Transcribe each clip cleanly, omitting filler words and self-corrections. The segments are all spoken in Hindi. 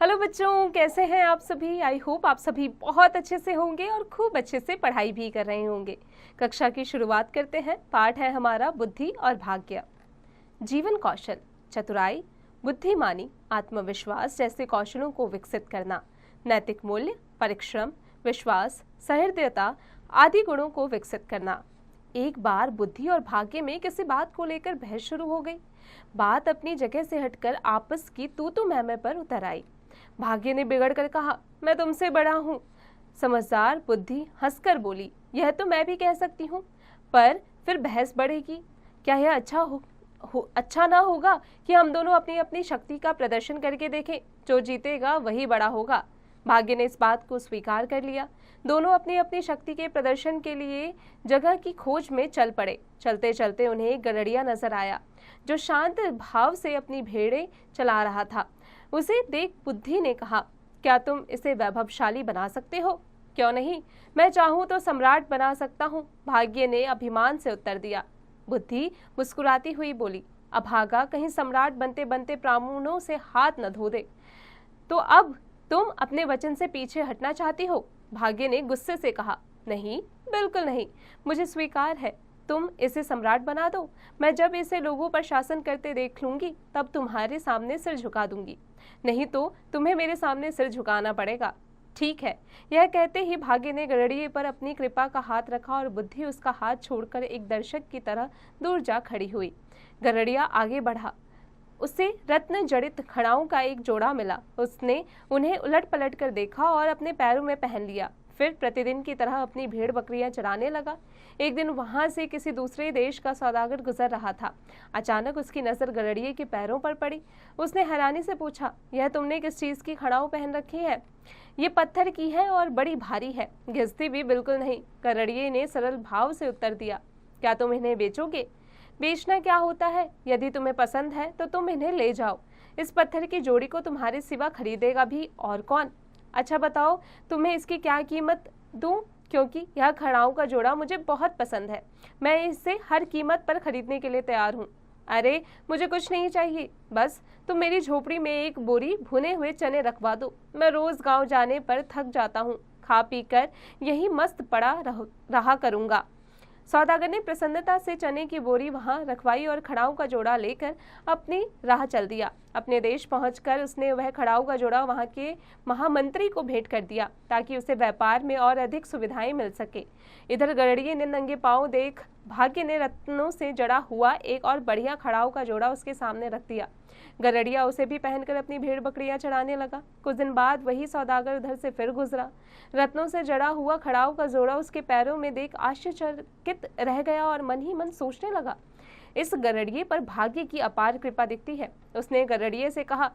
हेलो बच्चों, कैसे हैं आप सभी। आई होप आप सभी बहुत अच्छे से होंगे और खूब अच्छे से पढ़ाई भी कर रहे होंगे। कक्षा की शुरुआत करते हैं। पाठ है हमारा बुद्धि और भाग्य। जीवन कौशल, चतुराई, बुद्धिमानी, आत्मविश्वास जैसे कौशलों को विकसित करना, नैतिक मूल्य, परिश्रम, विश्वास, सहृदयता आदि गुणों को विकसित करना। एक बार बुद्धि और भाग्य में किसी बात को लेकर बहस शुरू हो गई। बात अपनी जगह से हटकर आपस की तू मैं पर उतर आई। भाग्य ने बिगड़ कर कहा, मैं तुमसे बड़ा हूँ। समझदार बुद्धि हंसकर बोली, यह तो मैं भी कह सकती हूँ, पर फिर बहस बढ़ेगी। क्या यह अच्छा ना होगा कि हम दोनों अपनी अपनी शक्ति का प्रदर्शन करके देखें। जो जीतेगा वही बड़ा होगा। भाग्य ने इस बात को स्वीकार कर लिया। दोनों अपनी अपनी शक्ति के प्रदर्शन के लिए जगह की खोज में चल पड़े। चलते चलते उन्हें एक गड़रिया नजर आया जो शांत भाव से अपनी भेड़ें चला रहा था। उसे देख बुद्धि ने कहा, क्या तुम इसे वैभवशाली बना सकते हो? क्यों नहीं, मैं चाहूं तो सम्राट बना सकता हूं। भाग्य ने अभिमान से उत्तर दिया। बुद्धि मुस्कुराती हुई बोली, अभागा, कहीं सम्राट बनते बनते ब्राह्मणों से हाथ न धो दे। तो अब तुम अपने वचन से पीछे हटना चाहती हो? भाग्य ने गुस्से से कहा, नहीं, बिल्कुल नहीं, मुझे स्वीकार है। तुम इसे सम्राट बना दो। मैं जब इसे लोगों पर शासन करते देख लूंगी तब तुम्हारे सामने सिर झुका दूंगी, नहीं तो तुम्हें मेरे सामने सिर झुकाना पड़ेगा। ठीक है। यह कहते ही भाग्य ने गड़रिये पर अपनी कृपा का हाथ रखा और बुद्धि उसका हाथ छोड़कर एक दर्शक की तरह दूर जा खड़ी हुई। गड़रिया आगे बढ़ा। उसे रत्न जड़ित खड़ाओं का एक जोड़ा मिला। उसने उन्हें उलट पलट कर देखा और अपने पैरों में पहन लिया। फिर प्रतिदिन की तरह अपनी भेड़ बकरियां चराने लगा। एक दिन वहां से किसी दूसरे देश का सौदागर गुजर रहा था। अचानक उसकी नजर गड़रिये के पैरों पर पड़ी। उसने हैरानी से पूछा, यह तुमने किस चीज की खड़ाऊ पहन रखी है? ये पत्थर की है और बड़ी भारी है, घिसती भी बिल्कुल नहीं। गड़रिये ने सरल भाव से उत्तर दिया, क्या तुम इन्हें बेचोगे? बेचना क्या होता है? यदि तुम्हें पसंद है तो तुम इन्हें ले जाओ। इस पत्थर की जोड़ी को तुम्हारे सिवा खरीदेगा भी और कौन? अच्छा बताओ, तुम्हें इसकी क्या कीमत दूं? क्योंकि यह खड़ाऊ का जोड़ा मुझे बहुत पसंद है। मैं इसे हर कीमत पर खरीदने के लिए तैयार हूँ। अरे, मुझे कुछ नहीं चाहिए, बस तुम मेरी झोपड़ी में एक बोरी भुने हुए चने रखवा दो। मैं रोज गांव जाने पर थक जाता हूँ, खा पी कर यही मस्त पड़ा रहा करूँगा। सौदागर ने प्रसन्नता से चने की बोरी वहां रखवाई और खड़ाऊ का जोड़ा लेकर अपनी राह चल दिया। अपने देश पहुंचकर उसने वह खड़ाऊ का जोड़ा वहां के महामंत्री को भेंट कर दिया ताकि उसे व्यापार में और अधिक सुविधाएं मिल सके। इधर गड़रिये ने नंगे पांव देख भाग्य ने रत्नों से जड़ा हुआ एक और बढ़िया खड़ाऊ का जोड़ा उसके सामने रख दिया। गड़रिया उसे भी पहनकर अपनी भेड़ बकरियां चराने लगा। कुछ दिन बाद वही सौदागर उधर से फिर गुजरा। रत्नों से जड़ा हुआ खड़ाऊ का जोड़ा उसके पैरों में देख आश्चर्यचकित रह गया और मन ही मन सोचने लगा, इस गड़रिये पर भाग्य की अपार कृपा दिखती है। उसने गड़रिये से कहा,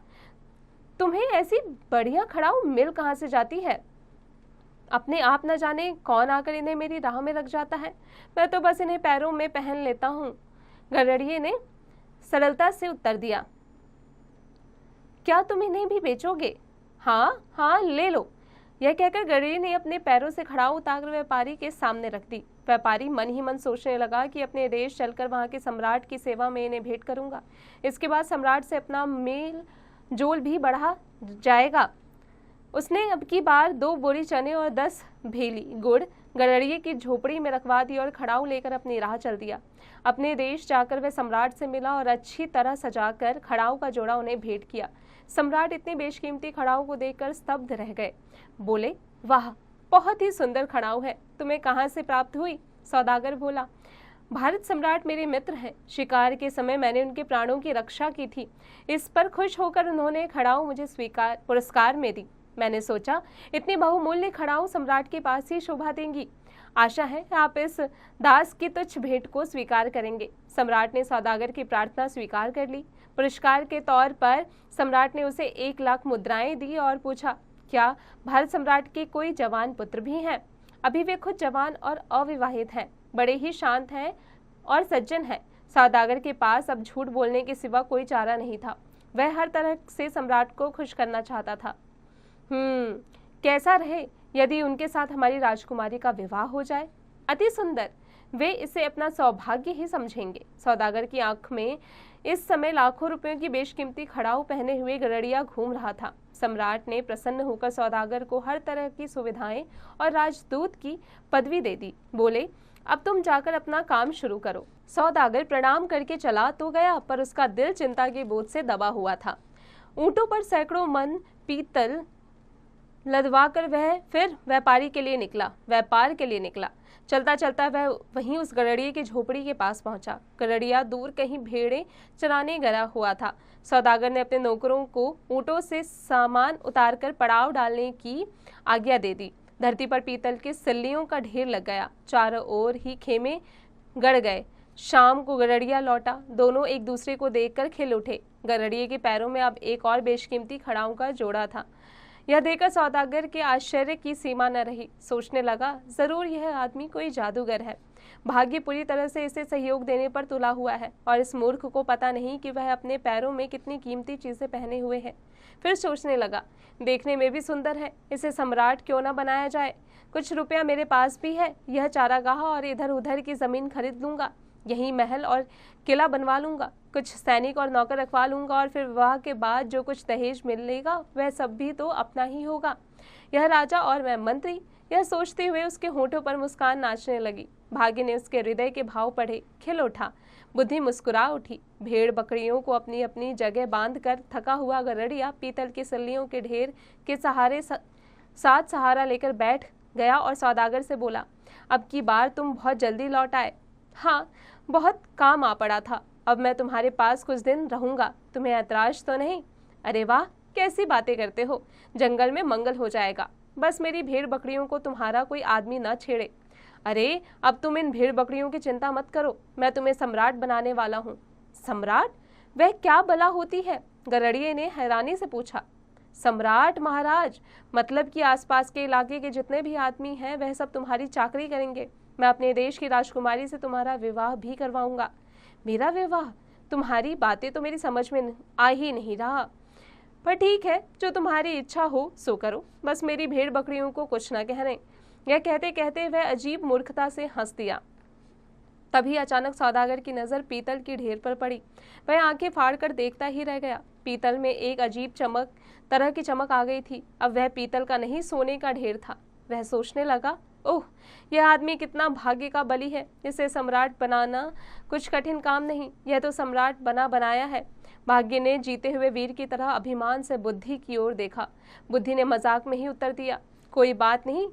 तुम्हें ऐसी बढ़िया खड़ाऊ मिल कहां से जाती है? अपने आप न जाने कौन आकर इन्हें मेरी राह में रख जाता है। मैं तो बस इन्हें पैरों में पहन लेता हूँ। गड़रिये ने सरलता से उत्तर दिया, क्या तुम इन्हें भी बेचोगे? हाँ हाँ, ले लो। यह कहकर गड़रिये ने अपने पैरों से खड़ाऊ उतारकर व्यापारी के सामने रख दी। व्यापारी मन ही मन सोचने लगा कि अपने देश चलकर वहां के सम्राट की सेवा में इन्हें भेंट करूंगा। इसके बाद सम्राट से अपना मेल जोल भी बढ़ा जाएगा। उसने अब की बार 2 बोरी चने और 10 भेली गुड़ गड़रिये की झोपड़ी में रखवा दी और खड़ाऊ लेकर अपनी राह चल दिया। अपने देश जाकर वह सम्राट से मिला और अच्छी तरह सजाकर खड़ाऊ का जोड़ा उन्हें भेंट किया। सम्राट इतनी बेशकीमती खड़ाऊ को देखकर स्तब्ध रह गए। बोले, वाह, बहुत ही सुंदर खड़ाऊ है, तुम्हें कहाँ से प्राप्त हुई? सौदागर बोला, भारत सम्राट मेरे मित्र हैं। शिकार के समय मैंने उनके प्राणों की रक्षा की थी। इस पर खुश होकर उन्होंने खड़ाऊ मुझे पुरस्कार में दी। मैंने सोचा इतनी बहुमूल्य खड़ाऊ सम्राट के पास ही शोभा देंगी। आशा है आप इस दास की तुच्छ भेंट को स्वीकार करेंगे। सम्राट ने सौदागर की प्रार्थना स्वीकार कर ली। पुरस्कार के तौर पर सम्राट ने उसे 1 लाख मुद्राएं दी और पूछा, क्या भारत सम्राट के कोई जवान पुत्र भी हैं? अभी वे खुद जवान और अविवाहित हैं, बड़े ही शांत हैं और सज्जन हैं। सौदागर के पास अब झूठ बोलने के सिवा कोई चारा नहीं था। वह हर तरह से सम्राट को खुश करना चाहता था। कैसा रहे यदि उनके साथ हमारी राजकुमारी का विवाह हो जाए? अति सुंदर। वे इसे अपना सौभाग्य ही समझेंगे। सौदागर की आंख में इस समय लाखों रुपयों की बेशकीमती खड़ाऊ पहने हुए गरड़िया घूम रहा था। सम्राट ने प्रसन्न होकर सौदागर को हर तरह की सुविधाएं और राजदूत की पदवी दे दी। बोले, अब तुम जाकर अपना काम शुरू करो। सौदागर प्रणाम करके चला तो गया, पर उसका दिल चिंता के बोझ से दबा हुआ था। ऊंटों पर सैकड़ों मन पीतल लदवाकर वह फिर व्यापार के लिए निकला। चलता चलता वह वहीं उस गरड़िए की झोपड़ी के पास पहुंचा। गरड़िया दूर कहीं भेड़ें चराने गया हुआ था। सौदागर ने अपने नौकरों को ऊंटों से सामान उतारकर पड़ाव डालने की आज्ञा दे दी। धरती पर पीतल के सिल्लियों का ढेर लग गया। चारों ओर ही खेमे गड़ गए। शाम को गरड़िया लौटा। दोनों एक दूसरे को देखकर खिल उठे। गरड़िए के पैरों में अब एक और बेशकीमती खड़ाऊ का जोड़ा था। यह देखकर सौदागर के आश्चर्य की सीमा न रही। सोचने लगा, जरूर यह आदमी कोई जादूगर है। भाग्य पूरी तरह से इसे सहयोग देने पर तुला हुआ है और इस मूर्ख को पता नहीं कि वह अपने पैरों में कितनी कीमती चीजें पहने हुए है। फिर सोचने लगा, देखने में भी सुंदर है, इसे सम्राट क्यों न बनाया जाए। कुछ रुपया मेरे पास भी है, यह चारागाह और इधर उधर की जमीन खरीद लूंगा, यही महल और किला बनवा लूंगा, कुछ सैनिक और नौकर रखवा लूंगा और फिर विवाह के बाद जो कुछ दहेज मिलेगा वह सब भी तो अपना ही होगा। यह राजा और मैं मंत्री। यह सोचते हुए उसके होठों पर मुस्कान नाचने लगी। भाग्य ने उसके हृदय के भाव पढ़े, खिल उठा। बुद्धि मुस्कुरा उठी। भेड़ बकरियों को अपनी अपनी जगह बांधकर थका हुआ गरड़िया पीतल की सल्लियों के ढेर के सहारे साथ सहारा लेकर बैठ गया और सौदागर से बोला, अब की बार तुम बहुत जल्दी लौट आए। हाँ, बहुत काम आ पड़ा था। अब मैं तुम्हारे पास कुछ दिन रहूंगा, तुम्हें ऐतराज तो नहीं? अरे वाह, कैसी बातें करते हो, जंगल में मंगल हो जाएगा। बस मेरी भेड़ बकरियों को तुम्हारा कोई आदमी न छेड़े। अरे अब तुम इन भेड़ बकरियों की चिंता मत करो, मैं तुम्हें सम्राट बनाने वाला हूँ। सम्राट? वह क्या बला होती है? गरड़िए ने हैरानी से पूछा। सम्राट महाराज, मतलब कि आसपास के इलाके के जितने भी आदमी हैं वह सब तुम्हारी चाकरी करेंगे। मैं अपने देश की राजकुमारी से तुम्हारा विवाह भी करवाऊंगा। मेरा विवाह? तुम्हारी बातें तो मेरी समझ में आ ही नहीं रहा। पर ठीक है, जो तुम्हारी इच्छा हो सो करो, बस मेरी भेड़ बकरियों को कुछ न कहने। यह कहते कहते वह अजीब मूर्खता से हंस दिया। तभी अचानक सौदागर की नजर पीतल की ढेर पर पड़ी। वह आंखें फाड़कर देखता ही रह गया। पीतल में एक अजीब तरह की चमक आ गई थी। अब वह पीतल का नहीं, सोने का ढेर था। वह सोचने लगा, ओह, यह आदमी कितना भाग्य का बली है। इसे सम्राट बनाना कुछ कठिन काम नहीं, यह तो सम्राट बनाया है। भाग्य ने जीते हुए वीर की तरह अभिमान से बुद्धि की ओर देखा। बुद्धि ने मजाक में ही उत्तर दिया, कोई बात नहीं,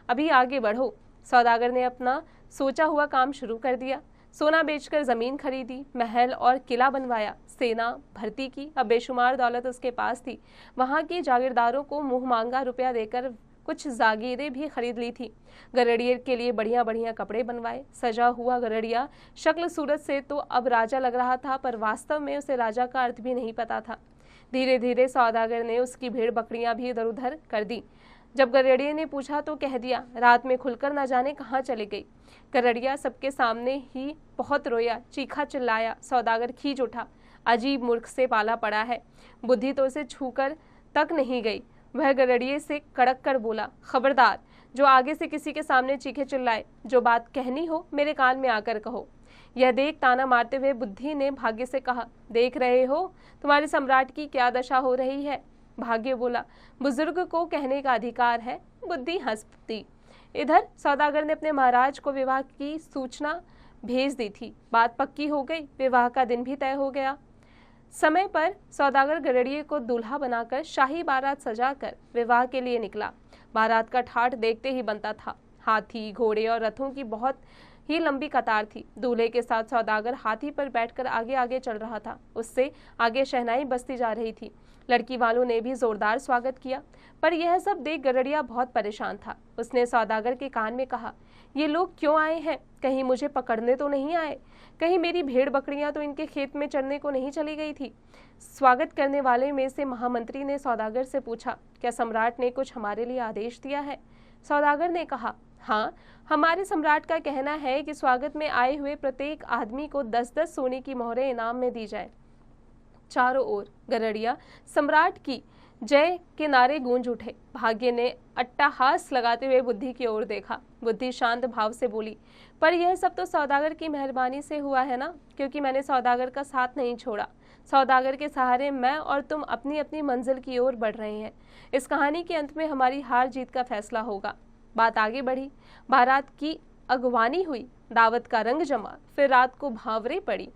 अभी आगे बढ़ो। सौदागर ने अपना सोचा हुआ काम शुरू कर दिया। सोना बेचकर जमीन खरीदी, महल और किला बनवाया, सेना भर्ती की। अब बेशुमार दौलत उसके पास थी। वहां के जागीरदारों को मुंह मांगा रुपया देकर कुछ जागीरें भी खरीद ली थी। गरड़िए के लिए बढ़िया बढ़िया कपड़े बनवाए। सजा हुआ गरड़िया शक्ल सूरत से तो अब राजा लग रहा था, पर वास्तव में उसे राजा का अर्थ भी नहीं पता था। धीरे धीरे सौदागर ने उसकी भेड़ बकरियां भी इधर उधर कर दी। जब गरड़िए ने पूछा तो कह दिया, रात में खुलकर न जाने कहाँ चली गई। गरड़िया सबके सामने ही बहुत रोया, चीखा चिल्लाया। सौदागर खींच उठा, अजीब मूर्ख से पाला पड़ा है, बुद्धि तो उसे छूकर तक नहीं गई। वह गरड़िए से कड़क कर बोला, खबरदार, जो आगे से किसी के सामने चीखे चिल्लाए, जो बात कहनी हो मेरे कान में आकर कहो। यह देख ताना मारते हुए बुद्धि ने भाग्य से कहा, देख रहे हो तुम्हारे सम्राट की क्या दशा हो रही है। भाग्य बोला, बुजुर्ग को कहने का अधिकार है। बुद्धि हंस दी। इधर सौदागर ने अपने महाराज को विवाह की सूचना भेज दी थी। बात पक्की हो गई, विवाह का दिन भी तय हो गया। समय पर सौदागर गरड़िए को दूल्हा बनाकर शाही बारात सजाकर विवाह के लिए निकला। बारात का ठाठ देखते ही बनता था। हाथी, घोड़े और रथों की बहुत ही लंबी कतार थी। दूल्हे के साथ सौदागर हाथी पर बैठकर आगे आगे चल रहा था। उससे आगे शहनाई बजती जा रही थी। लड़की वालों ने भी जोरदार स्वागत किया, पर यह सब देख गरड़िया बहुत परेशान था। उसने सौदागर के कान में कहा, ये लोग क्यों आए हैं? कहीं मुझे पकड़ने तो नहीं आए? कहीं मेरी भेड़ बकरियां तो इनके खेत में चरने को नहीं चली गई थी? स्वागत करने वाले में से महामंत्री ने सौदागर से पूछा, क्या सम्राट ने कुछ हमारे लिए आदेश दिया है? सौदागर ने कहा, हाँ, हमारे सम्राट का कहना है कि स्वागत में आए हुए प्रत्येक आदमी को 10-10 सोने की मोहरें इनाम में दी जाए। चारों ओर गरड़िया सम्राट की जय के नारे गूंज उठे। भाग्य ने अट्टहास लगाते हुए बुद्धि की ओर देखा। बुद्धि शांत भाव से बोली, पर यह सब तो सौदागर की मेहरबानी से हुआ है ना, क्योंकि मैंने सौदागर का साथ नहीं छोड़ा। सौदागर के सहारे मैं और तुम अपनी अपनी मंजिल की ओर बढ़ रहे हैं। इस कहानी के अंत में हमारी हार जीत का फैसला होगा। बात आगे बढ़ी। बारात की अगवानी हुई, दावत का रंग जमा, फिर रात को भावरे पड़ी।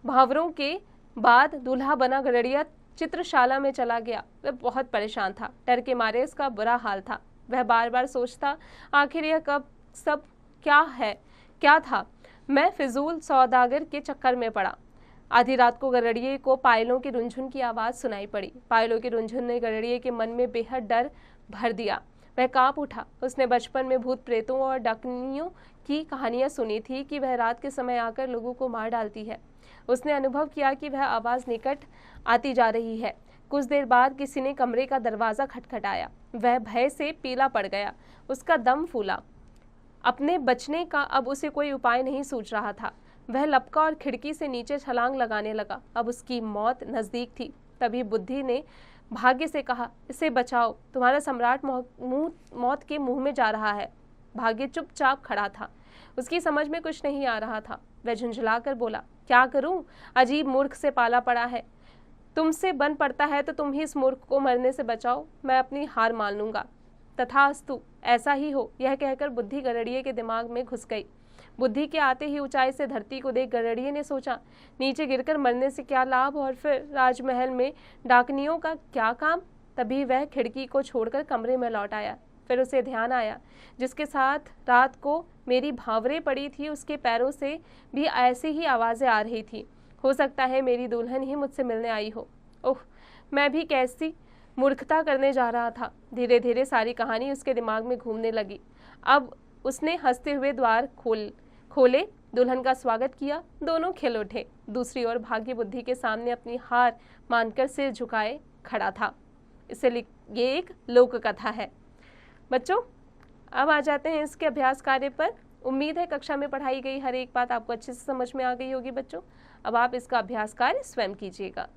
भावरों के बाद दूल्हा बना गड़रिया चित्रशाला में चला गया। वह बहुत परेशान था, डर के मारे उसका बुरा हाल था। वह बार बार सोचता, आखिर यह कब सब क्या था। मैं फिजूल सौदागर के चक्कर में पड़ा। आधी रात को गड़रिये को पायलों की रुंझुन की आवाज़ सुनाई पड़ी। पायलों की रुंझुन ने गड़रिये के मन में बेहद डर भर दिया। वह कांप उठा। उसने बचपन में भूत प्रेतों और डाकनियों की कहानियां सुनी थी कि वह रात के समय आकर लोगों को मार डालती है। उसने अनुभव किया कि वह आवाज़ निकट आती जा रही है। कुछ देर बाद किसी ने कमरे का दरवाज़ा खटखटाया। वह भय से पीला पड़ गया। उसका दम फूला। अपने बचने का अब उसे कोई उपाय नहीं सूझ रहा था। वह लपका और खिड़की से नीचे छलांग लगाने लगा। अब उसकी मौत नज़दीक थी। तभी बुद्धि ने भाग्य से कहा, इसे बचाओ, तुम्हारा सम्राट मौत के मुंह में जा रहा है। भाग्य चुपचाप खड़ा था। उसकी समझ में कुछ नहीं आ रहा था। वह झुंझलाकर बोला, क्या करूं? अजीब मूर्ख से पाला पड़ा है। तुमसे बन पड़ता है तो तुम ही इस मूर्ख को मरने से बचाओ। मैं अपनी हार मान लूंगा। तथास्तु, ऐसा ही हो। यह कहकर बुद्धि गड़रिये के दिमाग में घुस गई। बुद्धि के आते ही ऊंचाई से धरती को देख गड़रिये ने सोचा, नीचे गिरकर मरने से क्या लाभ, और फिर राजमहल में डाकनियों का क्या काम। तभी वह खिड़की को छोड़कर कमरे में लौट आया। फिर उसे ध्यान आया, जिसके साथ रात को मेरी भावरे पड़ी थी, उसके पैरों से भी ऐसी ही आवाज़ें आ रही थी। हो सकता है मेरी दुल्हन ही मुझसे मिलने आई हो। ओह, मैं भी कैसी मूर्खता करने जा रहा था। धीरे धीरे सारी कहानी उसके दिमाग में घूमने लगी। अब उसने हंसते हुए द्वार खोले, दुल्हन का स्वागत किया। दोनों खिल उठे। दूसरी ओर भाग्य बुद्धि के सामने अपनी हार मानकर सिर झुकाए खड़ा था। ये एक लोक कथा है। बच्चों, अब आ जाते हैं इसके अभ्यास कार्य पर। उम्मीद है कक्षा में पढ़ाई गई हर एक बात आपको अच्छे से समझ में आ गई होगी। बच्चों, अब आप इसका अभ्यास कार्य स्वयं कीजिएगा।